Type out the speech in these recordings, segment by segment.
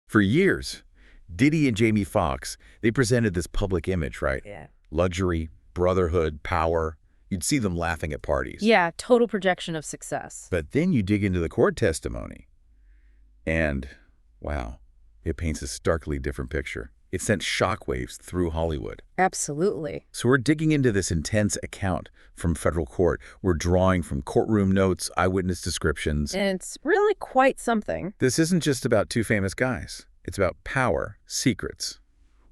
For years, Diddy and Jamie Foxx, they presented this public image, right? Yeah. Luxury, brotherhood, power. You'd see them laughing at parties. Yeah, total projection of success. But then you dig into the court testimony, and, wow, it paints a starkly different picture. It sent shockwaves through Hollywood. Absolutely. So we're digging into this intense account from federal court. We're drawing from courtroom notes, eyewitness descriptions. And it's really quite something. This isn't just about two famous guys. It's about power, secrets,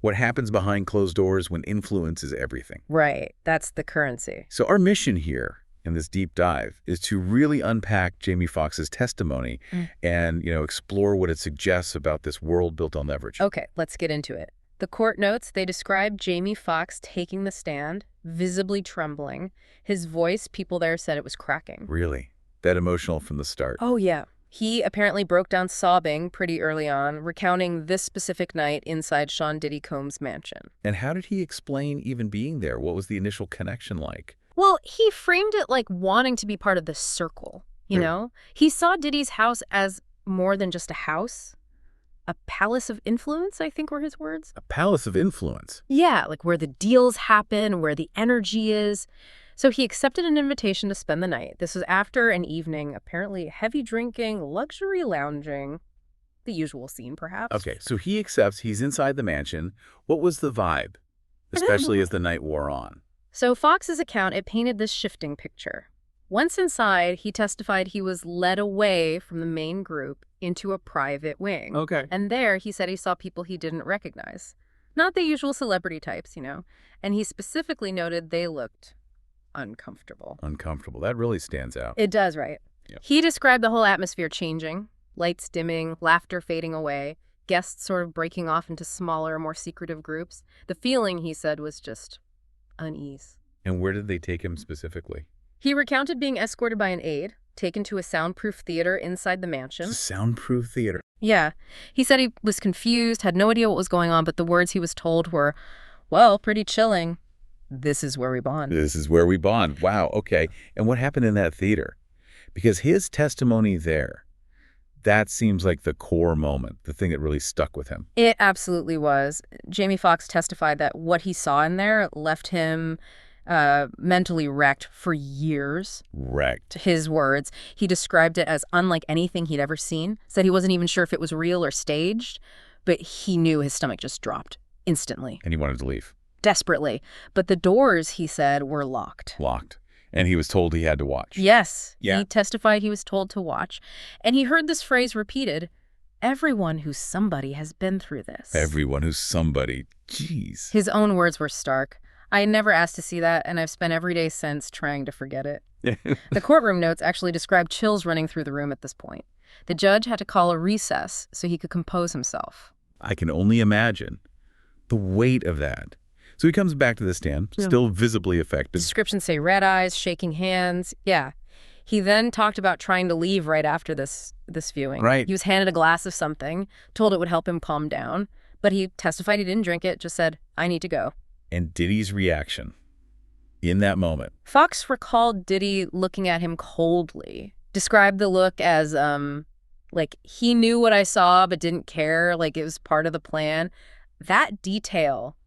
what happens behind closed doors when influence is everything. Right. That's the currency. So our mission here in this deep dive is to really unpack Jamie Foxx's testimony and, explore what it suggests about this world built on leverage. Okay, let's get into it. The court notes, they describe Jamie Foxx taking the stand, visibly trembling. His voice, people there said it was cracking. Really? That emotional from the start? Oh, yeah. He apparently broke down sobbing pretty early on, recounting this specific night inside Sean Diddy Combs' mansion. And how did he explain even being there? What was the initial connection like? Well, he framed it like wanting to be part of the circle, you know? He saw Diddy's house as more than just a house. A palace of influence, I think were his words. A palace of influence? Yeah, like where the deals happen, where the energy is. So he accepted an invitation to spend the night. This was after an evening, apparently heavy drinking, luxury lounging, the usual scene, perhaps. Okay, so he accepts, he's inside the mansion. What was the vibe, especially as the night wore on? So Fox's account, it painted this shifting picture. Once inside, he testified he was led away from the main group into a private wing. Okay. And there, he said he saw people he didn't recognize. Not the usual celebrity types, And he specifically noted they looked uncomfortable. Uncomfortable. That really stands out. It does, right? Yep. He described the whole atmosphere changing, lights dimming, laughter fading away, guests sort of breaking off into smaller, more secretive groups. The feeling, he said, was just unease. And where did they take him specifically? He recounted being escorted by an aide, taken to a soundproof theater inside the mansion. Soundproof theater? Yeah. He said he was confused, had no idea what was going on, but the words he was told were, well, pretty chilling. This is where we bond. This is where we bond. Wow, okay. And what happened in that theater? Because his testimony there, that seems like the core moment, the thing that really stuck with him. It absolutely was. Jamie Foxx testified that what he saw in there left him mentally wrecked for years. Wrecked. His words. He described it as unlike anything he'd ever seen. Said he wasn't even sure if it was real or staged, but he knew his stomach just dropped instantly. And he wanted to leave. Desperately. But the doors, he said, were locked. Locked. And he was told he had to watch. Yes. Yeah. He testified he was told to watch. And he heard this phrase repeated, everyone who's somebody has been through this. Everyone who's somebody. Jeez. His own words were stark. I never asked to see that, and I've spent every day since trying to forget it. The courtroom notes actually describe chills running through the room at this point. The judge had to call a recess so he could compose himself. I can only imagine the weight of that. So he comes back to the stand, still visibly affected. Descriptions say red eyes, shaking hands. Yeah. He then talked about trying to leave right after this viewing. Right. He was handed a glass of something, told it would help him calm down, but he testified he didn't drink it, just said, I need to go. And Diddy's reaction in that moment. Foxx recalled Diddy looking at him coldly, described the look as, like, he knew what I saw but didn't care, like it was part of the plan. That detail,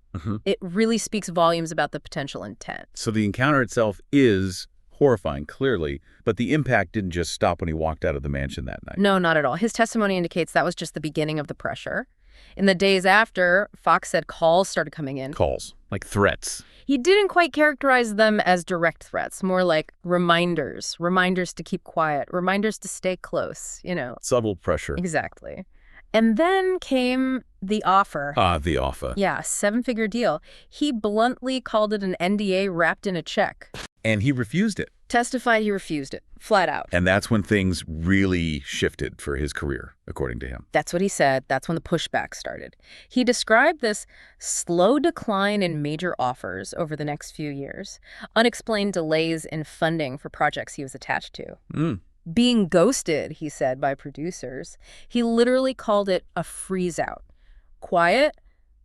it really speaks volumes about the potential intent. So the encounter itself is horrifying, clearly, but the impact didn't just stop when he walked out of the mansion that night. No, not at all. His testimony indicates that was just the beginning of the pressure. In the days after, Foxx said calls started coming in. Calls, like threats. He didn't quite characterize them as direct threats, more like reminders to keep quiet, reminders to stay close, Subtle pressure. Exactly. And then came the offer. The offer. Yeah, a 7-figure deal. He bluntly called it an NDA wrapped in a check. And he refused it. Testified he refused it, flat out. And that's when things really shifted for his career, according to him. That's what he said. That's when the pushback started. He described this slow decline in major offers over the next few years, unexplained delays in funding for projects he was attached to. Being ghosted, he said, by producers. He literally called it a freeze-out. Quiet,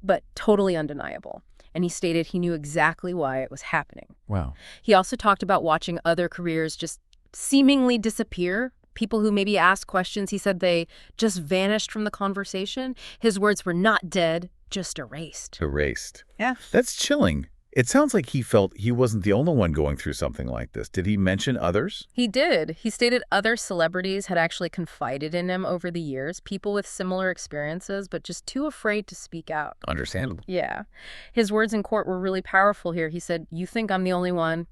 but totally undeniable. And he stated he knew exactly why it was happening. Wow. He also talked about watching other careers just seemingly disappear People who maybe asked questions, he said they just vanished from the conversation. His words were not dead, just erased. Erased. Yeah. That's chilling. It sounds like he felt he wasn't the only one going through something like this. Did he mention others? He did. He stated other celebrities had actually confided in him over the years, people with similar experiences, but just too afraid to speak out. Understandable. Yeah. His words in court were really powerful here. He said, "You think I'm the only one.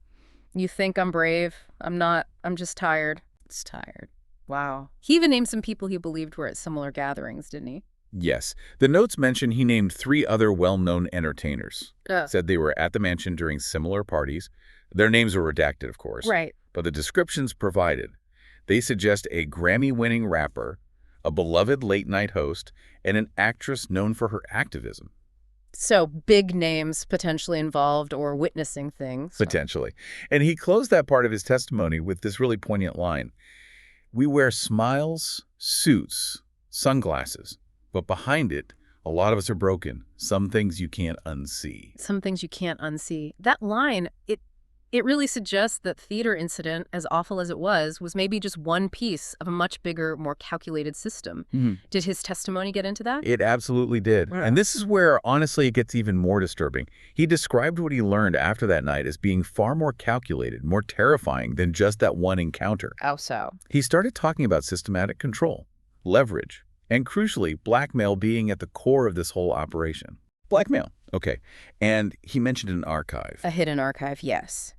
You think I'm brave. I'm not. I'm just tired." It's tired. Wow. He even named some people he believed were at similar gatherings, didn't he? Yes. The notes mention he named 3 other well-known entertainers. Ugh. Said they were at the mansion during similar parties. Their names were redacted, of course. Right. But the descriptions provided, they suggest a Grammy-winning rapper, a beloved late-night host, and an actress known for her activism. So big names potentially involved or witnessing things. Potentially. And he closed that part of his testimony with this really poignant line. "We wear smiles, suits, sunglasses, but behind it, a lot of us are broken. Some things you can't unsee." Some things you can't unsee. That line, it really suggests that theater incident, as awful as it was maybe just one piece of a much bigger, more calculated system. Did his testimony get into that? It absolutely did. Yeah. And this is where, honestly, it gets even more disturbing. He described what he learned after that night as being far more calculated, more terrifying than just that one encounter. How so? He started talking about systematic control, leverage, and crucially, blackmail being at the core of this whole operation. Blackmail. Okay. And he mentioned an archive. A hidden archive, yes.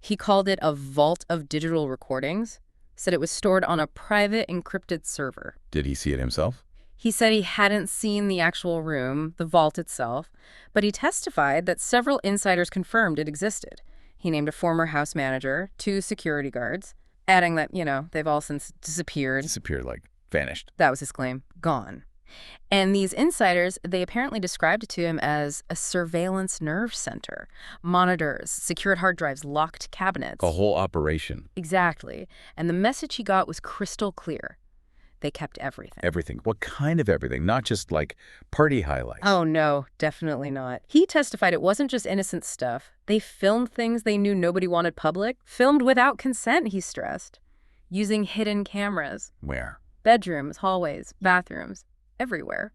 He called it a vault of digital recordings, said it was stored on a private encrypted server. Did he see it himself? He said he hadn't seen the actual room, the vault itself, but he testified that several insiders confirmed it existed. He named a former house manager, 2 security guards, adding that, they've all since disappeared. Disappeared, like vanished. That was his claim. Gone. And these insiders, they apparently described it to him as a surveillance nerve center. Monitors, secured hard drives, locked cabinets. A whole operation. Exactly. And the message he got was crystal clear. They kept everything. Everything. What kind of everything? Not just like party highlights. Oh, no, definitely not. He testified it wasn't just innocent stuff. They filmed things they knew nobody wanted public. Filmed without consent, he stressed. Using hidden cameras. Where? Bedrooms, hallways, bathrooms. Everywhere.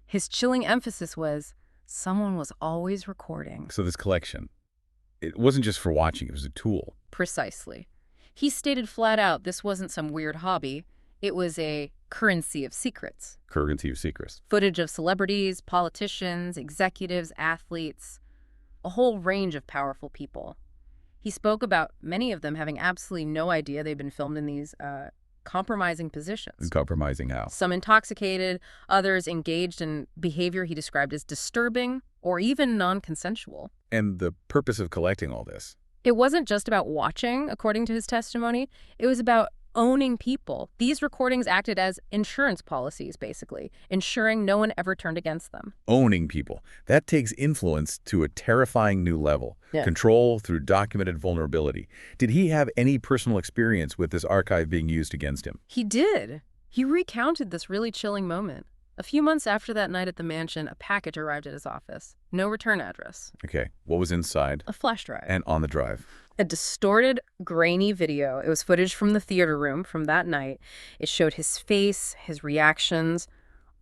His chilling emphasis was, someone was always recording. So this collection, it wasn't just for watching, it was a tool. Precisely. He stated flat out this wasn't some weird hobby. It was a currency of secrets. Currency of secrets. Footage of celebrities, politicians, executives, athletes, a whole range of powerful people. He spoke about many of them having absolutely no idea they'd been filmed in these compromising positions. And compromising how? Some intoxicated, others engaged in behavior he described as disturbing or even non-consensual. And the purpose of collecting all this? It wasn't just about watching, according to his testimony. It was about owning people. These recordings acted as insurance policies, basically, ensuring no one ever turned against them. Owning people. That takes influence to a terrifying new level. Yeah. Control through documented vulnerability. Did he have any personal experience with this archive being used against him? He did. He recounted this really chilling moment. A few months after that night at the mansion, a package arrived at his office. No return address. Okay. What was inside? A flash drive. And on the drive? A distorted, grainy video. It was footage from the theater room from that night. It showed his face, his reactions,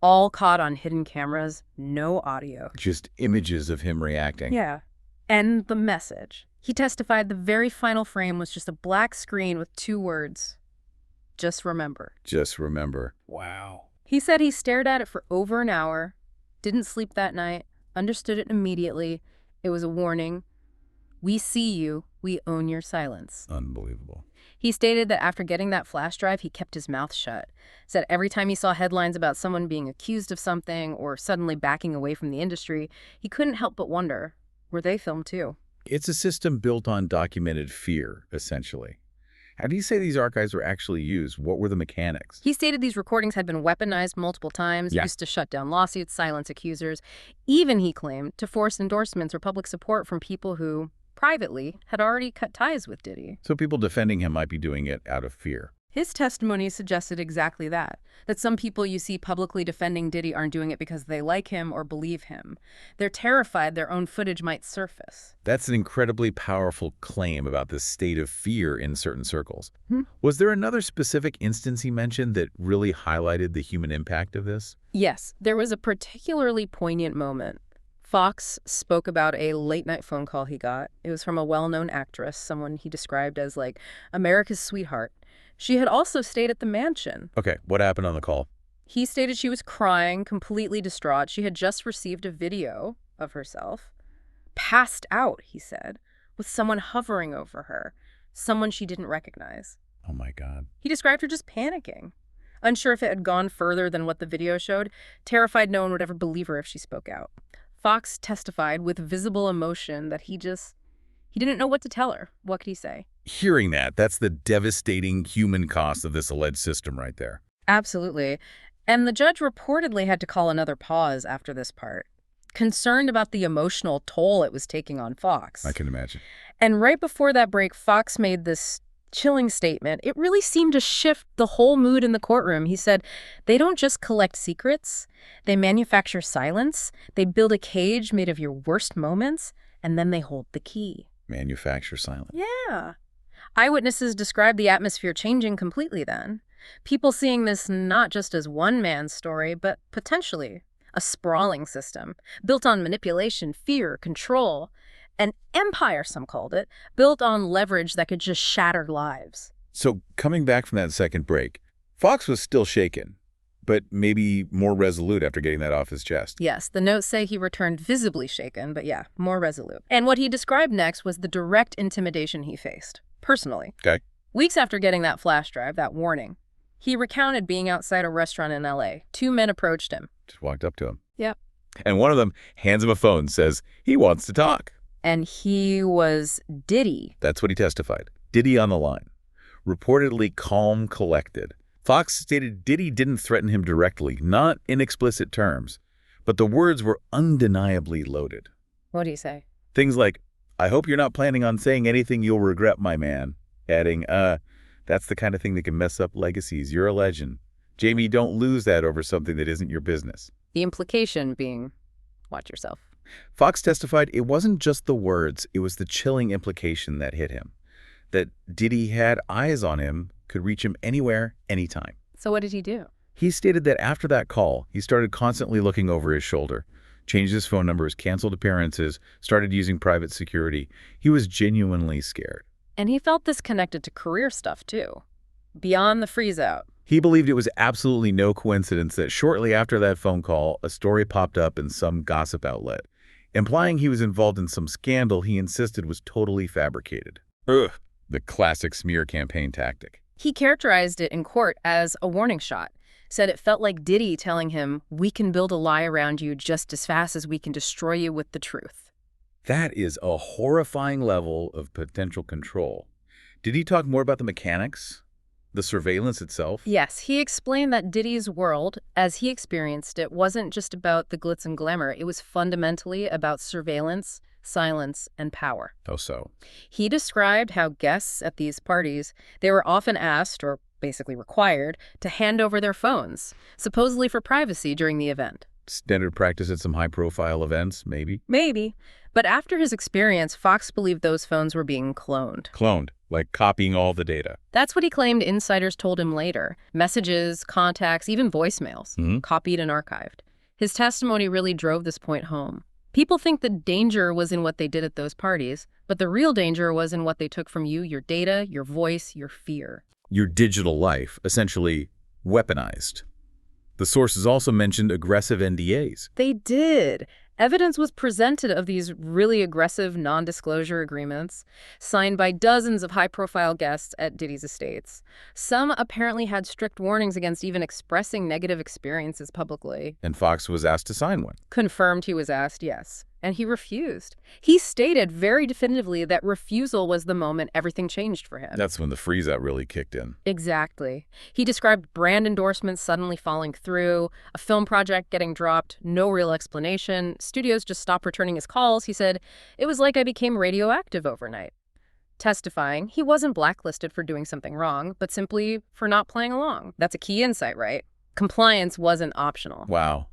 all caught on hidden cameras, no audio. Just images of him reacting. Yeah. And the message. He testified the very final frame was just a black screen with 2 words. Just remember. Just remember. Wow. He said he stared at it for over an hour, didn't sleep that night, understood it immediately. It was a warning. We see you. We own your silence. Unbelievable. He stated that after getting that flash drive, he kept his mouth shut. Said every time he saw headlines about someone being accused of something or suddenly backing away from the industry, he couldn't help but wonder, were they filmed too? It's a system built on documented fear, essentially. How do you say these archives were actually used? What were the mechanics? He stated these recordings had been weaponized multiple times, Yeah. used to shut down lawsuits, silence accusers, even, he claimed, to force endorsements or public support from people who, privately, had already cut ties with Diddy. So people defending him might be doing it out of fear. His testimony suggested exactly that some people you see publicly defending Diddy aren't doing it because they like him or believe him. They're terrified their own footage might surface. That's an incredibly powerful claim about the state of fear in certain circles. Hmm? Was there another specific instance he mentioned that really highlighted the human impact of this? Yes, there was a particularly poignant moment. Foxx spoke about a late-night phone call he got. It was from a well-known actress, someone he described as, like, America's sweetheart. She had also stayed at the mansion. Okay, what happened on the call? He stated she was crying, completely distraught. She had just received a video of herself. Passed out, he said, with someone hovering over her, someone she didn't recognize. Oh my God. He described her just panicking, unsure if it had gone further than what the video showed, terrified no one would ever believe her if she spoke out. Foxx testified with visible emotion that he didn't know what to tell her. What could he say? Hearing that's the devastating human cost of this alleged system right there. Absolutely. And the judge reportedly had to call another pause after this part, concerned about the emotional toll it was taking on Foxx. I can imagine. And right before that break, Foxx made this chilling statement. It really seemed to shift the whole mood in the courtroom. He said, they don't just collect secrets, they manufacture silence, they build a cage made of your worst moments, and then they hold the key. Manufacture silence. Yeah. Eyewitnesses described the atmosphere changing completely then. People seeing this not just as one man's story, but potentially a sprawling system, built on manipulation, fear, control. An empire, some called it, built on leverage that could just shatter lives. So coming back from that second break, Foxx was still shaken, but maybe more resolute after getting that off his chest. Yes, the notes say he returned visibly shaken, but yeah, more resolute. And what he described next was the direct intimidation he faced, personally. Okay. Weeks after getting that flash drive, that warning, he recounted being outside a restaurant in L.A. Two men approached him. Just walked up to him. Yep. And one of them hands him a phone, says he wants to talk. And he was Diddy. That's what he testified. Diddy on the line. Reportedly calm, collected. Foxx stated Diddy didn't threaten him directly, not in explicit terms, but the words were undeniably loaded. What do you say? Things like, I hope you're not planning on saying anything you'll regret, my man. Adding, that's the kind of thing that can mess up legacies. You're a legend. Jamie, don't lose that over something that isn't your business. The implication being, watch yourself. Foxx testified it wasn't just the words, it was the chilling implication that hit him. That Diddy had eyes on him, could reach him anywhere, anytime. So what did he do? He stated that after that call, he started constantly looking over his shoulder, changed his phone numbers, canceled appearances, started using private security. He was genuinely scared. And he felt this connected to career stuff, too. Beyond the freeze-out. He believed it was absolutely no coincidence that shortly after that phone call, a story popped up in some gossip outlet, implying he was involved in some scandal he insisted was totally fabricated. Ugh, the classic smear campaign tactic. He characterized it in court as a warning shot, said it felt like Diddy telling him, we can build a lie around you just as fast as we can destroy you with the truth. That is a horrifying level of potential control. Did he talk more about the mechanics? The surveillance itself? Yes, he explained that Diddy's world, as he experienced it, wasn't just about the glitz and glamour. It was fundamentally about surveillance, silence, and power. Oh, so? He described how guests at these parties, they were often asked, or basically required, to hand over their phones, supposedly for privacy during the event. Standard practice at some high-profile events, maybe? Maybe. But after his experience, Foxx believed those phones were being cloned. Cloned, like copying all the data. That's what he claimed insiders told him later. Messages, contacts, even voicemails, copied and archived. His testimony really drove this point home. People think the danger was in what they did at those parties, but the real danger was in what they took from you, your data, your voice, your fear. Your digital life, essentially weaponized. The sources also mentioned aggressive NDAs. They did. Evidence was presented of these really aggressive non-disclosure agreements, signed by dozens of high-profile guests at Diddy's estates. Some apparently had strict warnings against even expressing negative experiences publicly. And Foxx was asked to sign one. Confirmed he was asked, yes. And he refused. He stated very definitively that refusal was the moment everything changed for him. That's when the freeze-out really kicked in. Exactly. He described brand endorsements suddenly falling through, a film project getting dropped, no real explanation, studios just stopped returning his calls. He said, it was like I became radioactive overnight. testifying he wasn't blacklisted for doing something wrong, but simply for not playing along. That's a key insight, right? Compliance wasn't optional. Wow.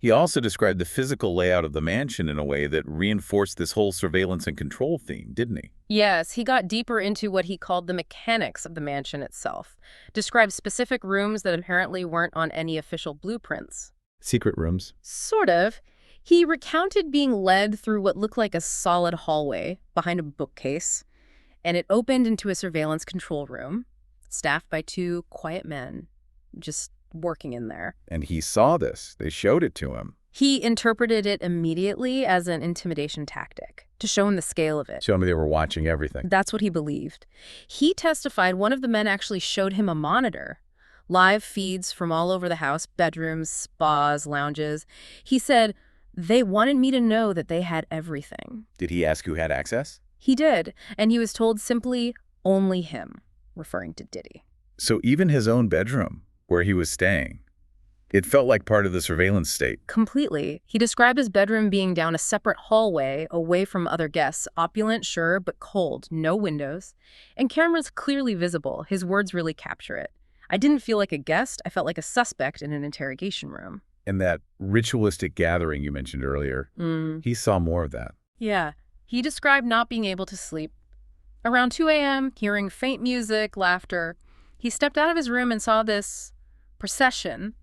He also described the physical layout of the mansion in a way that reinforced this whole surveillance and control theme, didn't he? Yes, he got deeper into what he called the mechanics of the mansion itself, described specific rooms that apparently weren't on any official blueprints. Secret rooms. Sort of. He recounted being led through what looked like a solid hallway behind a bookcase, and it opened into a surveillance control room, staffed by two quiet men, just working in there. And he saw this. They showed it to him. He interpreted it immediately as an intimidation tactic, to show him the scale of it. Showed me they were watching everything. That's what he believed. He testified one of the men actually showed him a monitor, live feeds from all over the house, bedrooms, spas, lounges. He said, they wanted me to know that they had everything. Did he ask who had access? He did, and he was told simply, only him, referring to Diddy. So even his own bedroom, where he was staying, it felt like part of the surveillance state. Completely. He described his bedroom being down a separate hallway, away from other guests, opulent, sure, but cold, no windows, and cameras clearly visible. His words really capture it. I didn't feel like a guest, I felt like a suspect in an interrogation room. And that ritualistic gathering you mentioned earlier, he saw more of that. Yeah. He described not being able to sleep. Around 2 a.m., hearing faint music, laughter, he stepped out of his room and saw this procession,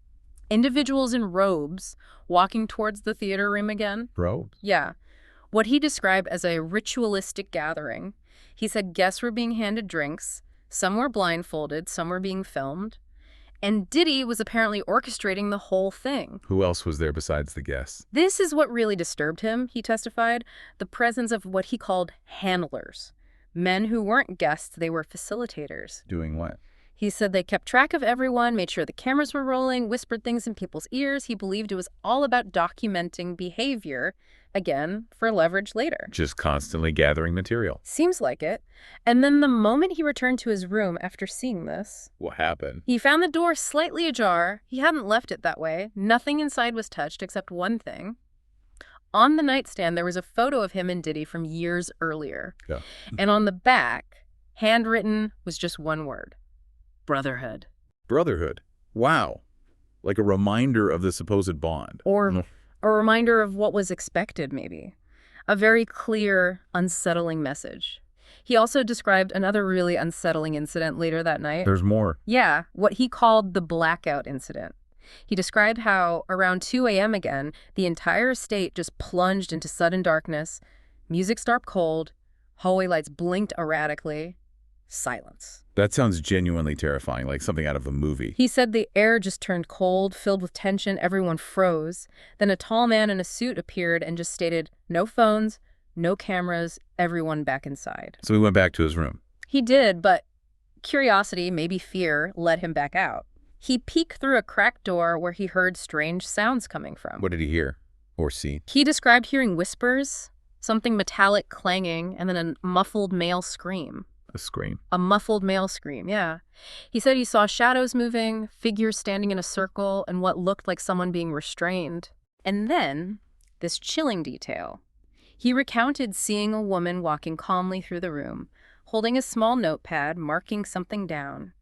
individuals in robes walking towards the theater room again. Robes? Yeah. What he described as a ritualistic gathering. He said guests were being handed drinks, some were blindfolded, some were being filmed, and Diddy was apparently orchestrating the whole thing. Who else was there besides the guests? This is what really disturbed him, he testified, the presence of what he called handlers. Men who weren't guests, they were facilitators. Doing what? He said they kept track of everyone, made sure the cameras were rolling, whispered things in people's ears. He believed it was all about documenting behavior, again, for leverage later. Just constantly gathering material. Seems like it. And then the moment he returned to his room after seeing this, What happened? he found the door slightly ajar. He hadn't left it that way. Nothing inside was touched except one thing. On the nightstand, there was a photo of him and Diddy from years earlier. Yeah. And on the back, handwritten, was just one word. Brotherhood. Brotherhood. Wow. Like a reminder of the supposed bond. Or a reminder of what was expected, maybe. A very clear, unsettling message. He also described another really unsettling incident later that night. There's more. Yeah, what he called the blackout incident. He described how, around 2 a.m. again, the entire estate just plunged into sudden darkness. Music stopped cold. Hallway lights blinked erratically. Silence. That sounds genuinely terrifying, like something out of a movie. He said the air just turned cold, filled with tension, everyone froze. Then a tall man in a suit appeared and just stated, no phones, no cameras, everyone back inside. So he went back to his room. He did, but curiosity, maybe fear, led him back out. He peeked through a cracked door where he heard strange sounds coming from. What did he hear or see? He described hearing whispers, something metallic clanging, and then a muffled male scream. A scream. A muffled male scream, yeah. He said he saw shadows moving, figures standing in a circle, and what looked like someone being restrained. And then, this chilling detail. He recounted seeing a woman walking calmly through the room, holding a small notepad, marking something down.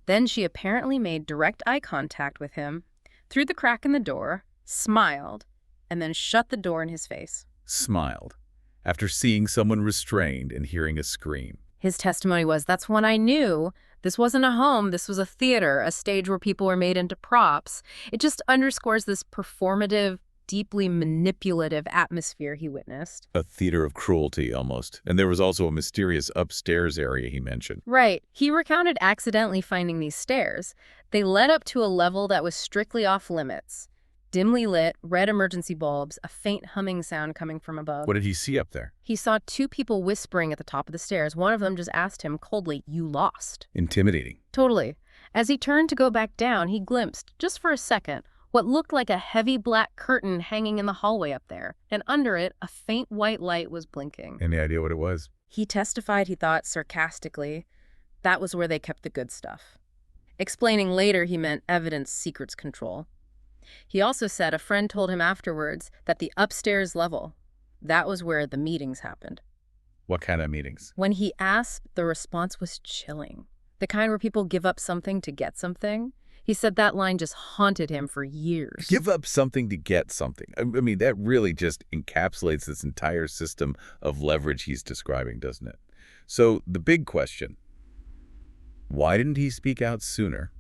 Then she apparently made direct eye contact with him, through the crack in the door, smiled, and then shut the door in his face. Smiled. After seeing someone restrained and hearing a scream. His testimony was, that's when I knew this wasn't a home, this was a theater, a stage where people were made into props. It just underscores this performative, deeply manipulative atmosphere he witnessed. A theater of cruelty, almost. And there was also a mysterious upstairs area he mentioned. Right. He recounted accidentally finding these stairs. They led up to a level that was strictly off limits. Dimly lit, red emergency bulbs, a faint humming sound coming from above. What did he see up there? He saw two people whispering at the top of the stairs. One of them just asked him coldly, "You lost?" Intimidating. Totally. As he turned to go back down, he glimpsed, just for a second, what looked like a heavy black curtain hanging in the hallway up there, and under it, a faint white light was blinking. Any idea what it was? He testified, he thought, sarcastically, that was where they kept the good stuff. Explaining later he meant evidence secrets control. He also said a friend told him afterwards that the upstairs level, that was where the meetings happened. What kind of meetings? When he asked, the response was chilling. The kind where people give up something to get something. He said that line just haunted him for years. Give up something to get something. I mean, that really just encapsulates this entire system of leverage he's describing, doesn't it? So the big question, why didn't he speak out sooner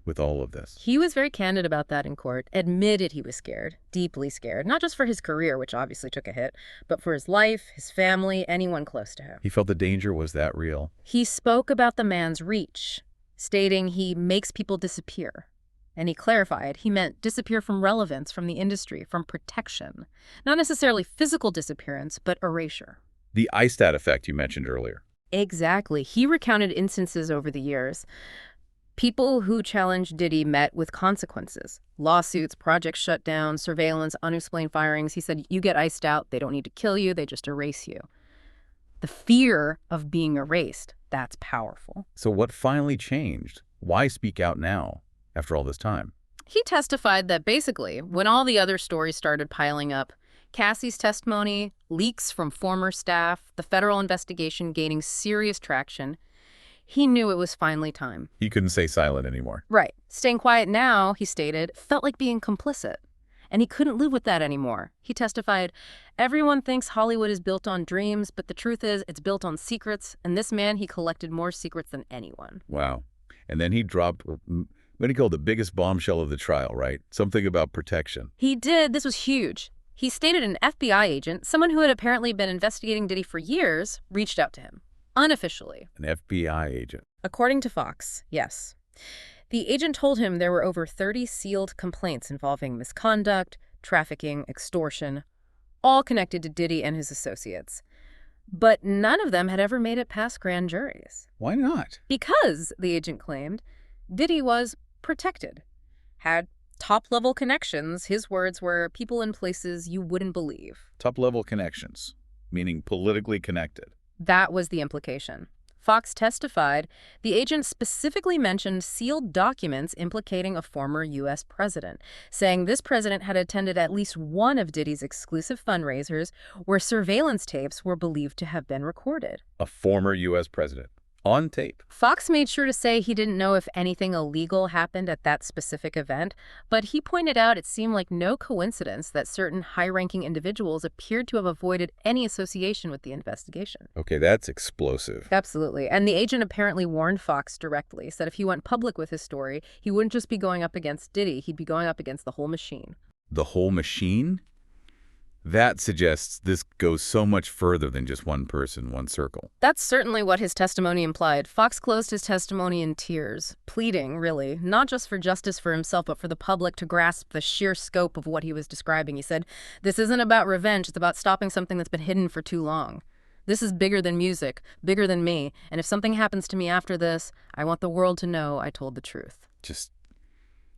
with all of this? He was very candid about that in court, admitted he was scared, deeply scared, not just for his career, which obviously took a hit, but for his life, his family, anyone close to him. He felt the danger was that real. He spoke about the man's reach, stating he makes people disappear. And he clarified he meant disappear from relevance, from the industry, from protection. Not necessarily physical disappearance, but erasure. The ISTAT effect you mentioned earlier. Exactly. He recounted instances over the years. People who challenged Diddy met with consequences. Lawsuits, projects shut down, surveillance, unexplained firings. He said, you get iced out. They don't need to kill you. They just erase you. The fear of being erased, that's powerful. So what finally changed? Why speak out now after all this time? He testified that basically, when all the other stories started piling up, Cassie's testimony, leaks from former staff, the federal investigation gaining serious traction, he knew it was finally time. He couldn't stay silent anymore. Right. Staying quiet now, he stated, felt like being complicit. And he couldn't live with that anymore. He testified, everyone thinks Hollywood is built on dreams, but the truth is it's built on secrets, and this man, he collected more secrets than anyone. Wow. And then he dropped what he called the biggest bombshell of the trial, right? Something about protection. He did. This was huge. He stated an FBI agent, someone who had apparently been investigating Diddy for years, reached out to him. Unofficially. An FBI agent. According to Foxx, yes. The agent told him there were over 30 sealed complaints involving misconduct, trafficking, extortion, all connected to Diddy and his associates. But none of them had ever made it past grand juries. Why not? Because, the agent claimed, Diddy was protected, had top-level connections. His words were people in places you wouldn't believe. Top-level connections, meaning politically connected. That was the implication. Foxx testified the agent specifically mentioned sealed documents implicating a former U.S. president, saying this president had attended at least one of Diddy's exclusive fundraisers where surveillance tapes were believed to have been recorded. A former U.S. president. On tape. Foxx made sure to say he didn't know if anything illegal happened at that specific event, but he pointed out it seemed like no coincidence that certain high-ranking individuals appeared to have avoided any association with the investigation. Okay, that's explosive. Absolutely. And the agent apparently warned Foxx directly, said if he went public with his story, he wouldn't just be going up against Diddy, he'd be going up against the whole machine. The whole machine? That suggests this goes so much further than just one person, one circle. That's certainly what his testimony implied. Foxx closed his testimony in tears, pleading, really, not just for justice for himself, but for the public to grasp the sheer scope of what he was describing. He said, this isn't about revenge, it's about stopping something that's been hidden for too long. This is bigger than music, bigger than me, and if something happens to me after this, I want the world to know I told the truth. Just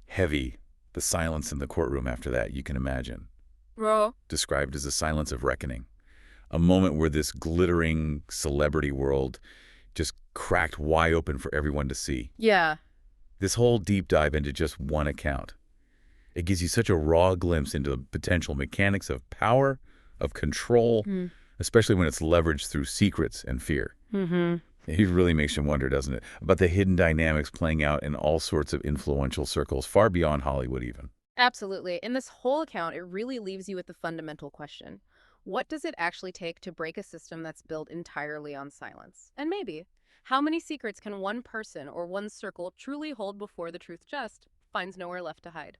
heavy, the silence in the courtroom after that, you can imagine. Described as a silence of reckoning. A moment where this glittering celebrity world just cracked wide open for everyone to see. Yeah. This whole deep dive into just one account. It gives you such a raw glimpse into the potential mechanics of power, of control, especially when it's leveraged through secrets and fear. It really makes you wonder, doesn't it, about the hidden dynamics playing out in all sorts of influential circles, far beyond Hollywood even. Absolutely. In this whole account, it really leaves you with the fundamental question. What does it actually take to break a system that's built entirely on silence? And maybe, how many secrets can one person or one circle truly hold before the truth just finds nowhere left to hide?